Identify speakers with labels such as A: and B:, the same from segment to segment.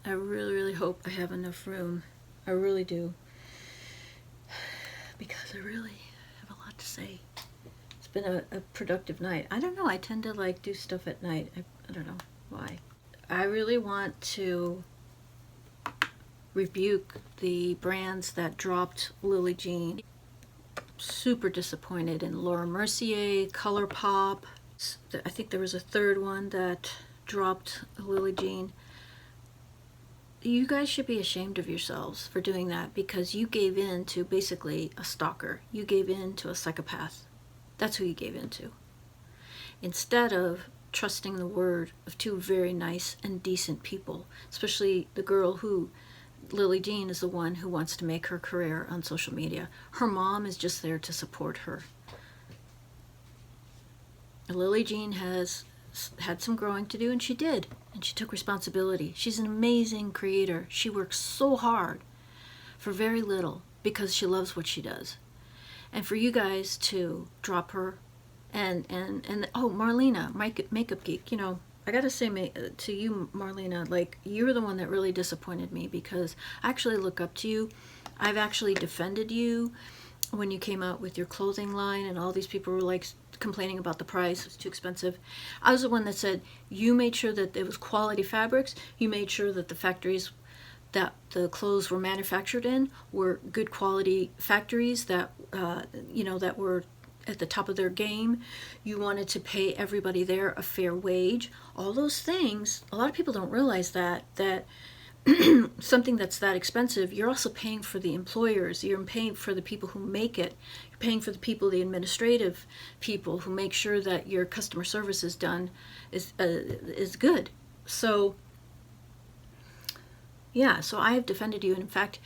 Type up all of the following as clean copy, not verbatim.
A: I really, really hope I have enough room. I really do. Because I really have a lot to say. It's been a productive night. I don't know, I tend to like do stuff at night. I don't know why. I really want to rebuke the brands that dropped Lillee Jean. Super disappointed in Laura Mercier, Colourpop. I think there was a third one that dropped Lillee Jean. You guys should be ashamed of yourselves for doing that, because you gave in to basically a stalker. You gave in to a psychopath. That's who you gave in to. Instead of trusting the word of two very nice and decent people, especially the girl who, Lillee Jean, is the one who wants to make her career on social media. Her mom is just there to support her. Lillee Jean has had some growing to do, and she did, and she took responsibility. She's an amazing creator. She works so hard for very little because she loves what she does. And for you guys to drop her, and oh, Marlena, makeup geek, you know, I gotta say to you, Marlena, like, you're the one that really disappointed me, because I actually look up to you. I've actually defended you when you came out with your clothing line, and all these people were like complaining about the price, it's too expensive. I was the one that said, you made sure that it was quality fabrics, you made sure that the factories that the clothes were manufactured in were good quality factories that, you know, that were at the top of their game. You wanted to pay everybody there a fair wage. All those things, a lot of people don't realize that something that's that expensive, you're also paying for the employers, you're paying for the people who make it, you're paying for the people, the administrative people who make sure that your customer service is done, is good. So yeah, so I have defended you, and in fact,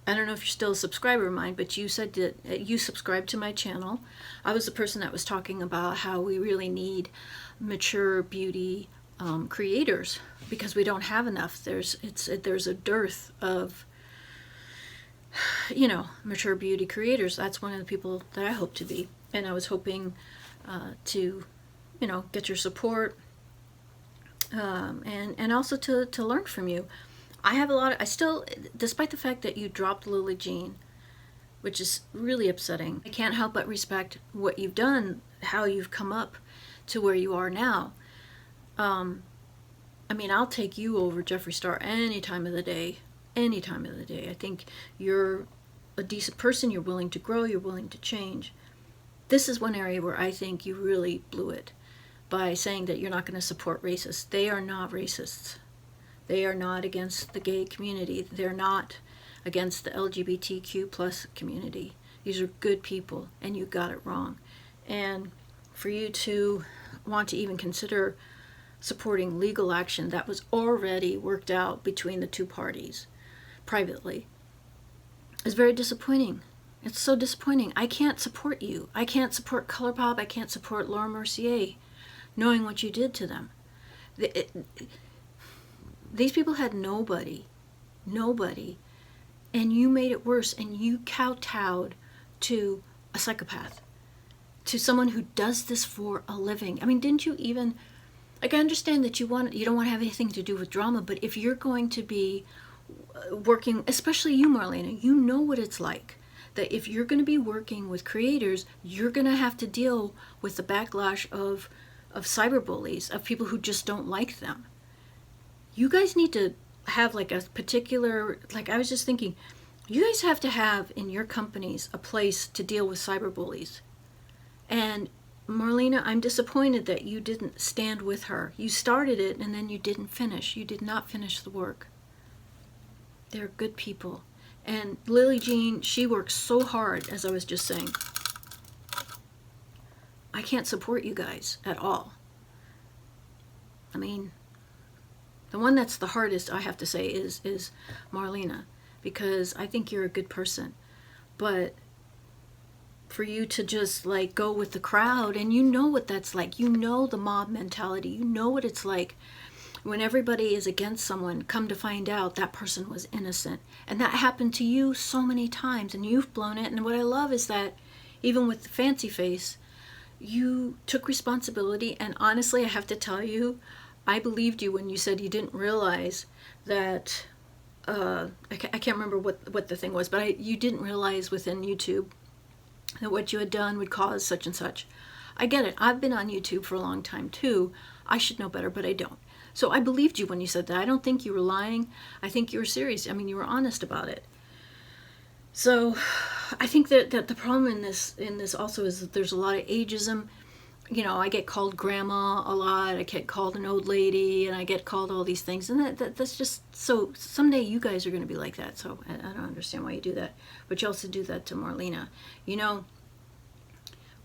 A: I don't know if you're still a subscriber of mine, but you said that you subscribed to my channel. I was the person that was talking about how we really need mature beauty creators, because we don't have enough. There's a dearth of, you know, mature beauty creators. That's one of the people that I hope to be, and I was hoping to, you know, get your support, and also to learn from you. I have a lot of, I still, despite the fact that you dropped Lillee Jean, which is really upsetting, I can't help but respect what you've done, how you've come up to where you are now. I mean, I'll take you over Jeffree Star any time of the day. Any time of the day. I think you're a decent person. You're willing to grow. You're willing to change. This is one area where I think you really blew it by saying that you're not going to support racists. They are not racists. They are not against the gay community. They're not against the LGBTQ plus community. These are good people, and you got it wrong. And for you to want to even consider supporting legal action that was already worked out between the two parties privately is very disappointing. It's so disappointing. I can't support you. I can't support Colourpop. I can't support Laura Mercier, knowing what you did to them. These people had nobody, and you made it worse, and you kowtowed to a psychopath, to someone who does this for a living. I mean, didn't you even, like, I understand that you don't want to have anything to do with drama, but if you're going to be working, especially you, Marlena, you know what it's like, that if you're going to be working with creators, you're going to have to deal with the backlash of cyberbullies, of people who just don't like them. You guys need to have like a particular, like, I was just thinking, you guys have to have in your companies a place to deal with cyberbullies. And Marlena, I'm disappointed that you didn't stand with her. You started it and then you didn't finish. You did not finish the work. They're good people. And Lillee Jean, she works so hard, as I was just saying. I can't support you guys at all. I mean, the one that's the hardest, I have to say, is Marlena, because I think you're a good person. But for you to just like go with the crowd, and you know what that's like. You know the mob mentality. You know what it's like when everybody is against someone, come to find out that person was innocent. And that happened to you so many times, and you've blown it. And what I love is that even with the fancy face, you took responsibility. And honestly, I have to tell you, I believed you when you said you didn't realize that, I can't remember what the thing was, but you didn't realize within YouTube that what you had done would cause such and such. I get it. I've been on YouTube for a long time too. I should know better, but I don't. So I believed you when you said that. I don't think you were lying. I think you were serious. I mean, you were honest about it. So I think that the problem in this also is that there's a lot of ageism. You know, I get called grandma a lot. I get called an old lady, and I get called all these things. And that's just, so someday you guys are going to be like that. So I don't understand why you do that. But you also do that to Marlena. You know,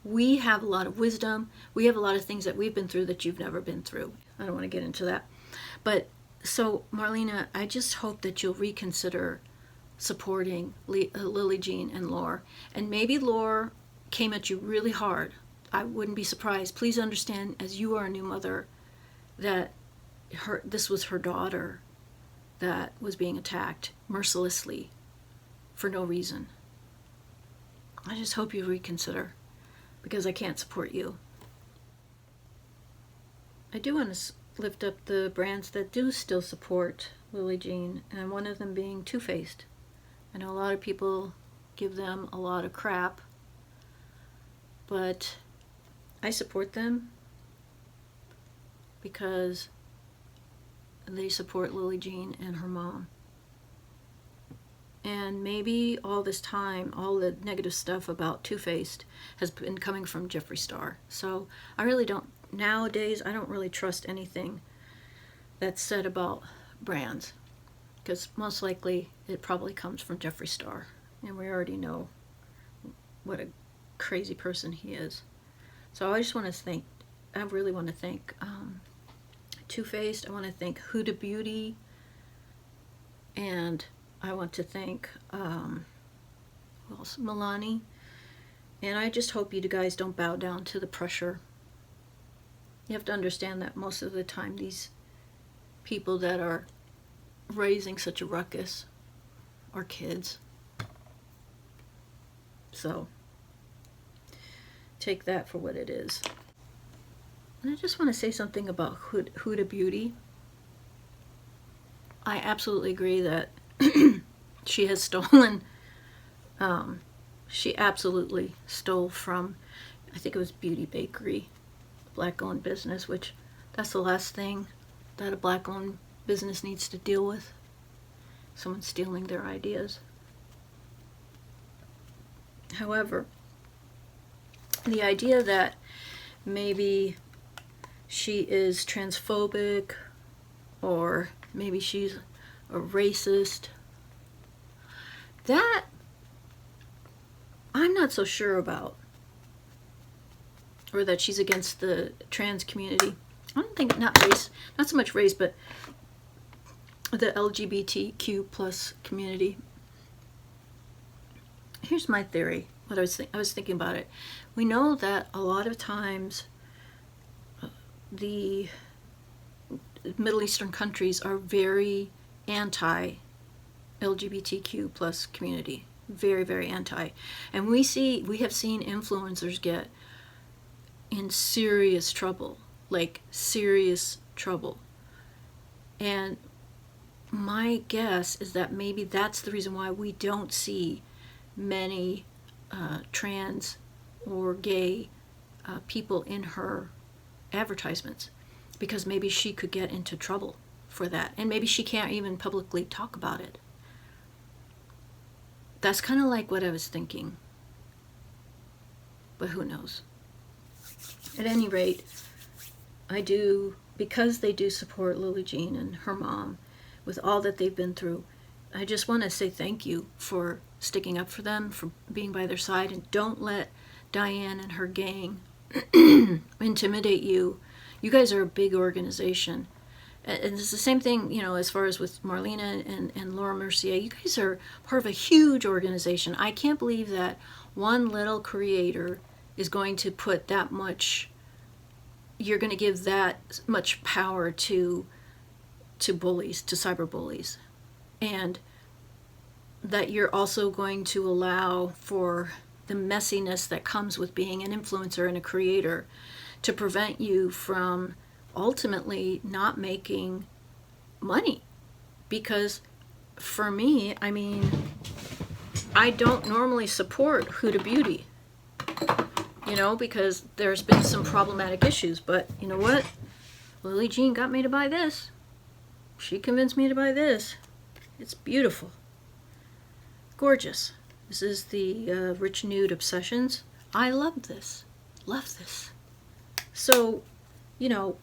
A: we have a lot of wisdom. We have a lot of things that we've been through that you've never been through. I don't want to get into that. But so, Marlena, I just hope that you'll reconsider supporting Lillee Jean and Laura. And maybe Laura came at you really hard. I wouldn't be surprised. Please understand, as you are a new mother, that this was her daughter that was being attacked mercilessly for no reason. I just hope you reconsider, because I can't support you. I do want to lift up the brands that do still support Lillee Jean, and one of them being Toofaced. I know a lot of people give them a lot of crap, but I support them because they support Lillee Jean and her mom. And maybe all this time, all the negative stuff about Toofaced has been coming from Jeffree Star. So I really don't, nowadays, I don't really trust anything that's said about brands, because most likely it probably comes from Jeffree Star. And we already know what a crazy person he is. So I just want to thank, I really want to thank Toofaced. I want to thank Huda Beauty. And I want to thank who else? Milani. And I just hope you guys don't bow down to the pressure. You have to understand that most of the time these people that are raising such a ruckus are kids. So take that for what it is. And I just want to say something about Huda Beauty. I absolutely agree that she has stolen, she absolutely stole from, I think it was Beauty Bakery, black-owned business, which that's the last thing that a black-owned business needs to deal with. Someone stealing their ideas. However, the idea that maybe she is transphobic, or maybe she's a racist, that I'm not so sure about. Or that she's against the trans community. I don't think, not so much race, but the LGBTQ plus community. Here's my theory. What I was thinking about it. We know that a lot of times the Middle Eastern countries are very anti-LGBTQ plus community. Very, very anti. And we have seen influencers get in serious trouble. Like serious trouble. And my guess is that maybe that's the reason why we don't see many trans or gay people in her advertisements, because maybe she could get into trouble for that, and maybe she can't even publicly talk about it. That's kind of like what I was thinking, but who knows. At any rate, I do, because they do support Lillee Jean and her mom with all that they've been through, I just want to say thank you for sticking up for them, for being by their side, and don't let Diane and her gang intimidate you. You guys are a big organization. And it's the same thing, you know, as far as with Marlena and Laura Mercier. You guys are part of a huge organization. I can't believe that one little creator is going to put that much, you're going to give that much power to bullies, to cyber bullies. And that you're also going to allow for the messiness that comes with being an influencer and a creator to prevent you from ultimately not making money. Because for me, I mean, I don't normally support Huda Beauty, you know, because there's been some problematic issues. But you know what? Lillee Jean got me to buy this. She convinced me to buy this. It's beautiful. Gorgeous. This is the Rich Nude Obsessions. I love this. Love this. So, you know,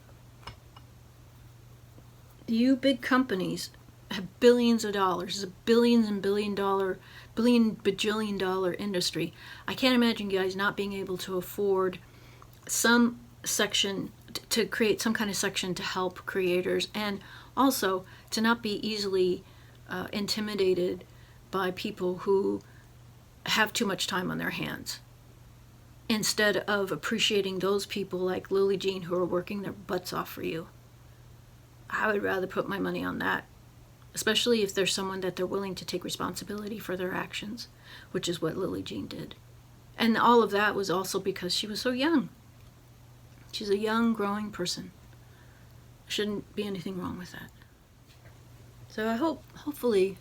A: you big companies have billions of dollars. It's a billions and bajillion dollar industry. I can't imagine you guys not being able to afford some section, to create some kind of section to help creators, and also to not be easily intimidated by people who have too much time on their hands, instead of appreciating those people like Lillee Jean who are working their butts off for you. I would rather put my money on that, especially if there's someone that they're willing to take responsibility for their actions, which is what Lillee Jean did. And all of that was also because she was so young. She's a young, growing person. Shouldn't be anything wrong with that. So I hopefully,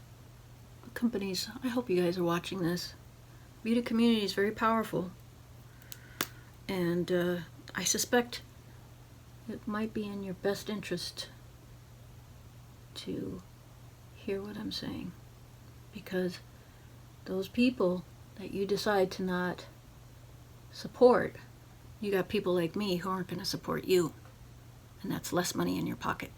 A: companies, I hope you guys are watching this. Beauty community is very powerful. And I suspect it might be in your best interest to hear what I'm saying. Because those people that you decide to not support, you got people like me who aren't going to support you. And that's less money in your pocket.